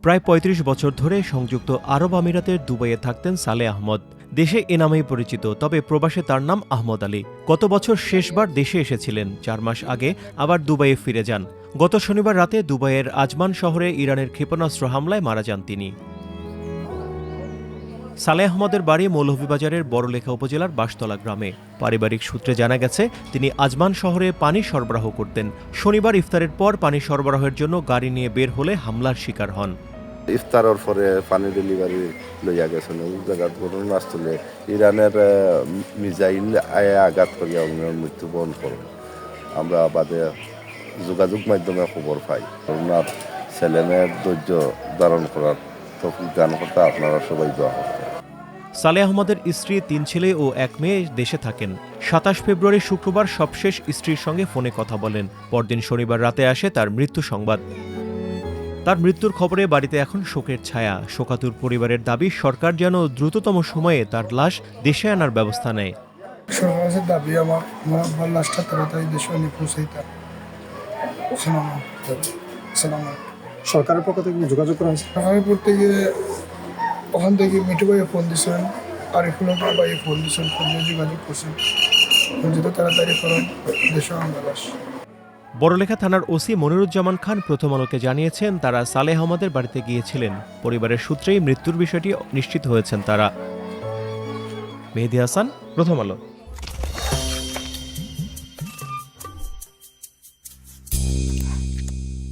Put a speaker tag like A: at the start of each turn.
A: প্রায় ৩৫ বছর ধরে সংযুক্ত আরব আমিরাতের দুবাইয়ে থাকতেন সালেহ আহমদ। দেশে এ নামেই পরিচিত, তবে প্রবাসে তার নাম আহমদ আলী। গত বছর শেষবার দেশে এসেছিলেন, ৪ মাস আগে আবার দুবাইয়ে ফিরে যান। গত শনিবার রাতে দুবাইয়ের আজমান শহরে ইরানের ক্ষেপণাস্ত্র হামলায় মারা যান তিনি। সালেহ আহমদের বাড়ি মৌলভীবাজারের বড়লেখা উপজেলার বাঁশতলা গ্রামে। পারিবারিক সূত্রে জানা গেছে, তিনি আজমান শহরে পানি সরবরাহ করতেন। শনিবার ইফতারের পর পানি সরবরাহের জন্য গাড়ি নিয়ে বের হলে হামলার শিকার হন।
B: ইফতারের পরে পানি ডেলিভারি লইয়া গেছেন, ওই জায়গাত ঘটনাস্থলে ইরানের মিসাইল আঘাত করিয়া ওনার মৃত্যুবরণ করেন। আমরা বাদে যোগাযোগ মাধ্যমে খবর পাই। ওনার ছেলেমেয়ের ধৈর্য ধারণ করার তৌফিক দান করতে আপনারা সবাই দোয়া করতেন।
A: সালেহ আহমদের স্ত্রী, ৩ ছেলে ও ১ মেয়ে দেশে থাকেন। ২৭ ফেব্রুয়ারি শুক্রবার সবশেষ স্ত্রীর সঙ্গে ফোনে কথা বলেন। পরদিন শনিবার রাতে আসে তার মৃত্যু সংবাদ। তার মৃত্যুর খবরে বাড়িতে এখন শোকের ছায়া। শোকাতুর পরিবারের দাবি, সরকার যেন দ্রুততম সময়ে তার লাশ দেশে আনার ব্যবস্থা নেয়।
C: সরকারের দাবি আমার লাশটা তাড়াতাড়ি দেশে নিয়ে পৌঁছাইতে।
D: সরকারের পক্ষ থেকে যোগাযোগ করা হয়েছে?
C: আমি পড়তে গিয়ে ওখান থেকে মিঠু ভাইয়ে ফোন দিয়েছেন, আরিফুল ভাইয়ে ফোন দিয়েছেন, ফোন দিয়ে যোগাযোগ করছেন যেটা তাড়াতাড়ি করেন দেশে আনার লাশ।
A: বড়লেখা থানার ওসি মনিরুজ্জামান খান প্রথম আলোকে জানিয়েছেন, তারা সালেহ আহমদের বাড়িতে গিয়েছিলেন। পরিবারের সূত্রেই মৃত্যুর বিষয়টি নিশ্চিত হয়েছেন তারা। মেহেদী হাসান, প্রথম আলো।